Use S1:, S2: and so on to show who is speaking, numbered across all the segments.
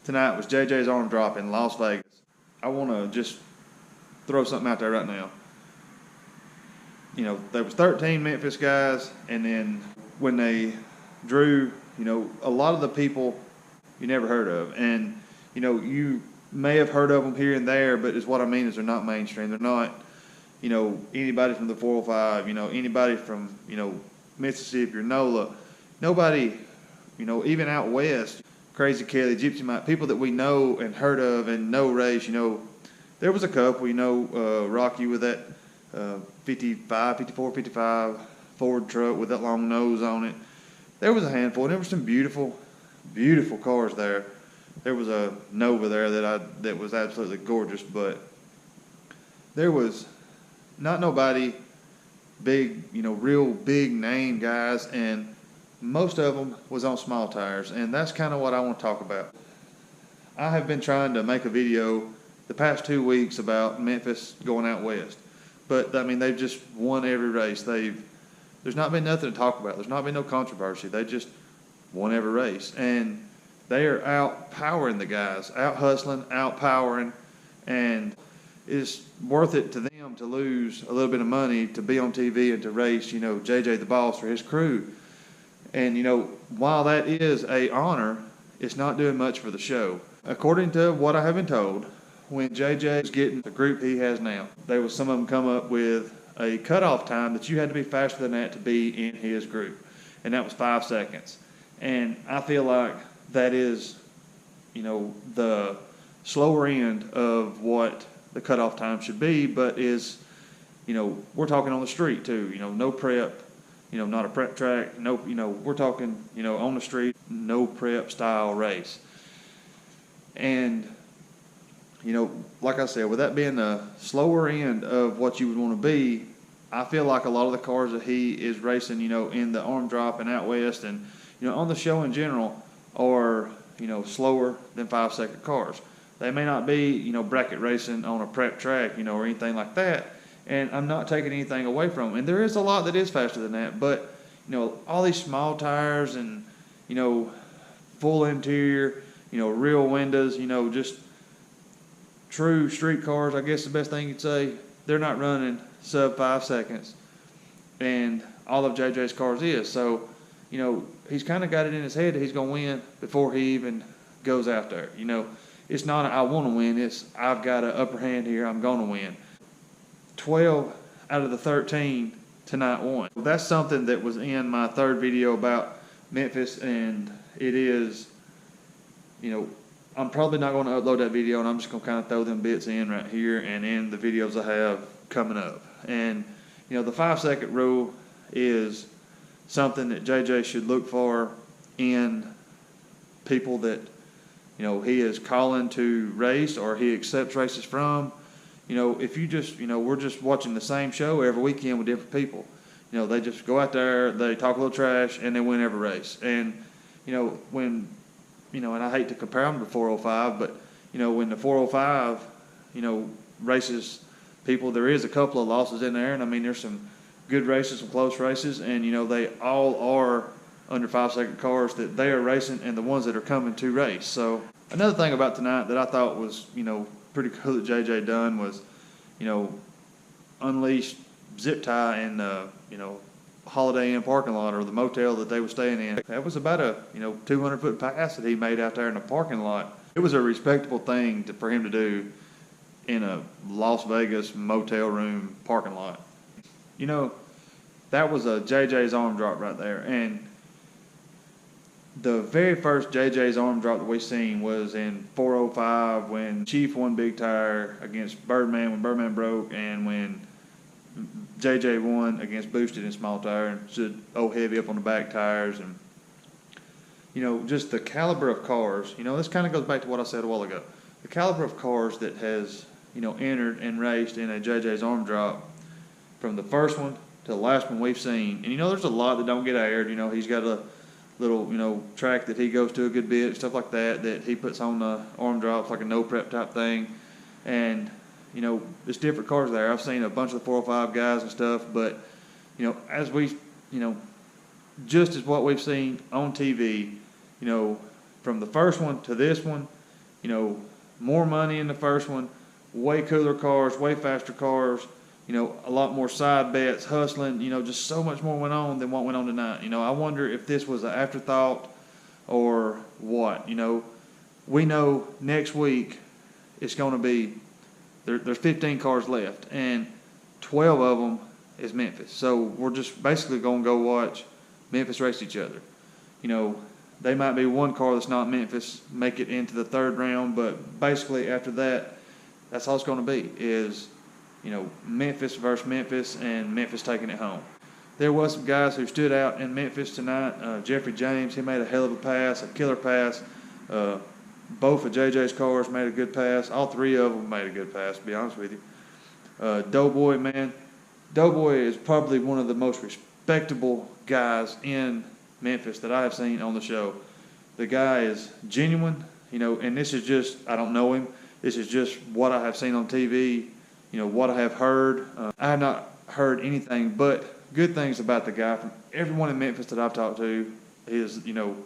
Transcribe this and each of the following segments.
S1: tonight was JJ's arm drop in Las Vegas. I want to just throw something out there right now. You know, there was 13 Memphis guys, and then when they drew, you know, a lot of the people you never heard of. And, you know, you may have heard of them here and there, but is what I mean is they're not mainstream. They're not, you know, anybody from the 405, you know, anybody from, you know, Mississippi or NOLA. Nobody, you know, even out west, Crazy Kelly, Gypsy Mike, people that we know and heard of and know race, you know. There was a couple, you know, Rocky with that 54, 55 Ford truck with that long nose on it. There was a handful, and there were some beautiful, beautiful cars there. There was a Nova there that was absolutely gorgeous, but there was not nobody big, you know, real big name guys, and most of them was on small tires, and that's kind of what I want to talk about. I have been trying to make a video the past 2 weeks about Memphis going out west, but I mean they've just won every race. There's not been nothing to talk about. There's not been no controversy. They just won every race, and they are out powering the guys, out hustling, out powering, and it's worth it to them to lose a little bit of money to be on TV and to race, you know, JJ the Boss for his crew. And, you know, while that is a honor, it's not doing much for the show. According to what I have been told, when JJ was getting the group he has now, there was some of them come up with a cutoff time that you had to be faster than that to be in his group. And that was 5 seconds. And I feel like that is, you know, the slower end of what the cutoff time should be, but is, you know, we're talking on the street too, you know, no prep, you know, not a prep track, no, you know, we're talking, you know, on the street, no prep style race. And, you know, like I said, with that being the slower end of what you would want to be, I feel like a lot of the cars that he is racing, you know, in the arm drop and out west and, you know, on the show in general are, you know, slower than 5 second cars. They may not be, you know, bracket racing on a prep track, you know, or anything like that. And I'm not taking anything away from them. And there is a lot that is faster than that. But, you know, all these small tires and, you know, full interior, you know, real windows, you know, just true street cars, I guess the best thing you'd say, they're not running sub 5 seconds. And all of JJ's cars is. So, you know, he's kind of got it in his head that he's going to win before he even goes out there. You know, it's not I want to win, it's I've got an upper hand here, I'm going to win. 12 out of the 13 tonight won. That's something that was in my third video about Memphis, and it is, you know, I'm probably not going to upload that video, and I'm just going to kind of throw them bits in right here and in the videos I have coming up. And, you know, the 5 second rule is something that JJ should look for in people that, you know, he is calling to race or he accepts races from. You know, if you just, you know, we're just watching the same show every weekend with different people. You know, they just go out there, they talk a little trash, and they win every race. And, you know, when, you know, and I hate to compare them to 405, but, you know, when the 405, you know, races people, there is a couple of losses in there. And, I mean, there's some good races, some close races, and, you know, they all are under 5 second cars that they are racing and the ones that are coming to race. So another thing about tonight that I thought was, you know, pretty cool that JJ done was, you know, unleashed zip tie in the, you know, Holiday Inn parking lot or the motel that they were staying in. That was about a, you know, 200-foot pass that he made out there in the parking lot. It was a respectable thing for him to do in a Las Vegas motel room parking lot. You know, that was a JJ's arm drop right there. And the very first JJ's arm drop that we seen was in 405 when Chief won big tire against Birdman when Birdman broke, and when JJ won against Boosted in small tire and stood heavy up on the back tires. And, you know, just the caliber of cars, you know, this kind of goes back to what I said a while ago. The caliber of cars that has, you know, entered and raced in a JJ's arm drop from the first one to the last one we've seen. And, you know, there's a lot that don't get aired. You know, he's got a little, you know, track that he goes to a good bit, stuff like that, that he puts on the arm drops, like a no prep type thing. And, you know, there's different cars there. I've seen a bunch of the 405 guys and stuff, but, you know, as we, you know, just as what we've seen on TV, you know, from the first one to this one, You know, more money in the first one, way cooler cars, way faster cars, you know, a lot more side bets, hustling, you know, just so much more went on than what went on tonight. You know, I wonder if this was an afterthought or what. You know, we know next week it's going to be, there's 15 cars left, and 12 of them is Memphis. So we're just basically going to go watch Memphis race each other. You know, they might be one car that's not Memphis, make it into the third round, but basically after that, that's all it's going to be is, you know, Memphis versus Memphis, and Memphis taking it home. There was some guys who stood out in Memphis tonight. Jeffrey James, he made a hell of a pass, a killer pass. Both of JJ's cars made a good pass. All three of them made a good pass, to be honest with you. Doughboy, man. Doughboy is probably one of the most respectable guys in Memphis that I have seen on the show. The guy is genuine, you know, and this is just, I don't know him. This is just what I have seen on TV, you know, what I have heard. I have not heard anything but good things about the guy. From everyone in Memphis that I've talked to, he is, you know,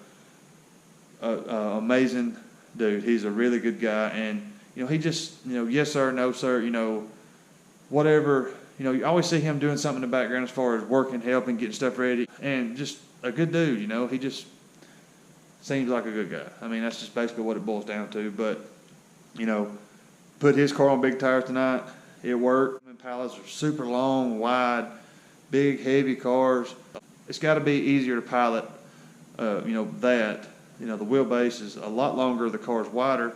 S1: amazing dude. He's a really good guy, and you know, he just, you know, yes sir, no sir, you know, whatever. You know, you always see him doing something in the background as far as working, helping, getting stuff ready, and just a good dude. You know, he just seems like a good guy. I mean, that's just basically what it boils down to. But you know, put his car on big tires tonight. It worked. Impalas are super long, wide, big, heavy cars. It's got to be easier to pilot. You know that. You know, the wheelbase is a lot longer, the car's wider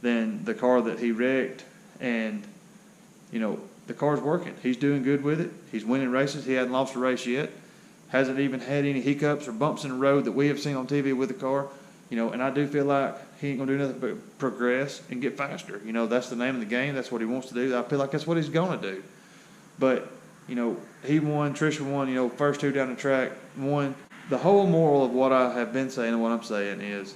S1: than the car that he wrecked, and, you know, the car's working. He's doing good with it. He's winning races. He hasn't lost a race yet. Hasn't even had any hiccups or bumps in the road that we have seen on TV with the car. You know, and I do feel like he ain't going to do nothing but progress and get faster. You know, that's the name of the game. That's what he wants to do. I feel like that's what he's going to do. But, you know, he won, Trisha won, you know, first two down the track, won. The whole moral of what I have been saying and what I'm saying is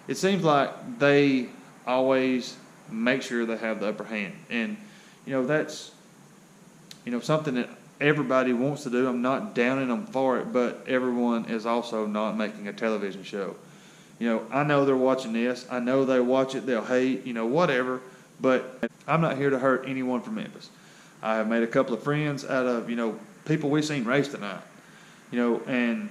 S1: it seems like they always make sure they have the upper hand. And, you know, that's, you know, something that everybody wants to do. I'm not downing them for it, but everyone is also not making a television show. You know, I know they're watching this. I know they watch it. They'll hate, you know, whatever. But I'm not here to hurt anyone from Memphis. I have made a couple of friends out of, you know, people we've seen race tonight. You know, and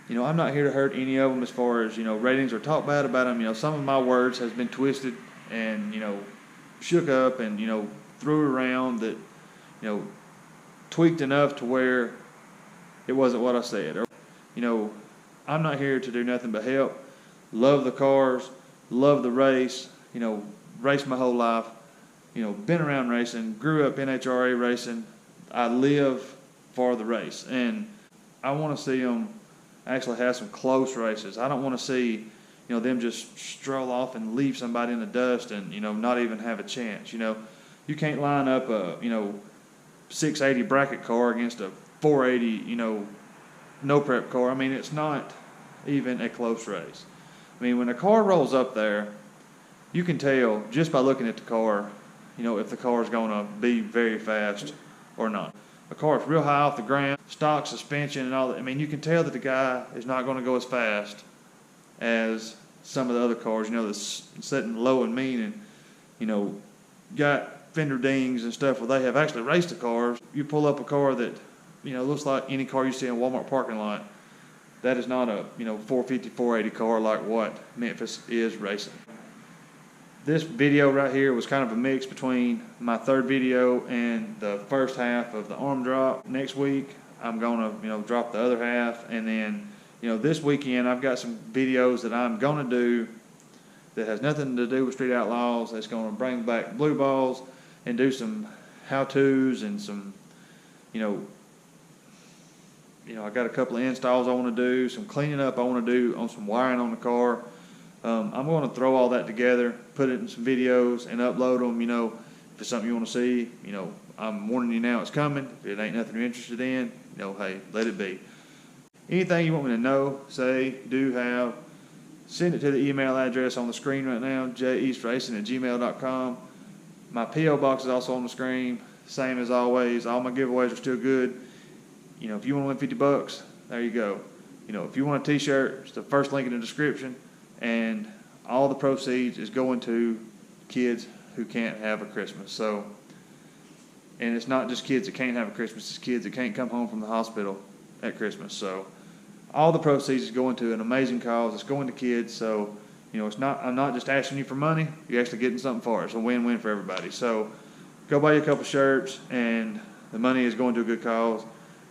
S1: you know, I'm not here to hurt any of them as far as, you know, ratings or talk bad about them. You know, some of my words has been twisted and, you know, shook up and, you know, threw around that, you know, tweaked enough to where it wasn't what I said. Or, you know, I'm not here to do nothing but help. Love the cars, love the race, you know, raced my whole life, you know, been around racing, grew up NHRA racing. I live for the race, and I want to see them actually have some close races. I don't want to see, you know, them just stroll off and leave somebody in the dust and, you know, not even have a chance. You know, you can't line up a, you know, 680 bracket car against a 480, you know, no prep car. I mean, it's not even a close race. I mean, when a car rolls up there, you can tell just by looking at the car, you know, if the car is going to be very fast or not. A car is real high off the ground, stock suspension and all that. I mean, you can tell that the guy is not going to go as fast as some of the other cars, you know, that's sitting low and mean and, you know, got fender dings and stuff where they have actually raced the cars. You pull up a car that, you know, looks like any car you see in a Walmart parking lot. That is not a, you know, 450, 480 car like what Memphis is racing. This video right here was kind of a mix between my third video and the first half of the arm drop. Next week, I'm going to, you know, drop the other half. And then, you know, this weekend, I've got some videos that I'm going to do that has nothing to do with Street Outlaws. That's going to bring back blue balls and do some how-tos and some, you know, I got a couple of installs I want to do, some cleaning up I want to do on some wiring on the car. I'm going to throw all that together, put it in some videos, and upload them. You know, if it's something you want to see, you know, I'm warning you now it's coming. If it ain't nothing you're interested in, you know, hey, let it be. Anything you want me to know, say, do, have, send it to the email address on the screen right now, jeastracing@gmail.com. My P.O. box is also on the screen, same as always. All my giveaways are still good. You know, if you want to win $50, there you go. You know, if you want a t-shirt, it's the first link in the description. And all the proceeds is going to kids who can't have a Christmas. So, and it's not just kids that can't have a Christmas, it's kids that can't come home from the hospital at Christmas. So all the proceeds is going to an amazing cause. It's going to kids. So, you know, I'm not just asking you for money. You're actually getting something for it. It's a win-win for everybody. So go buy you a couple shirts, and the money is going to a good cause.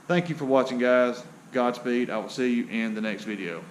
S1: Thank you for watching, guys. Godspeed. I will see you in the next video.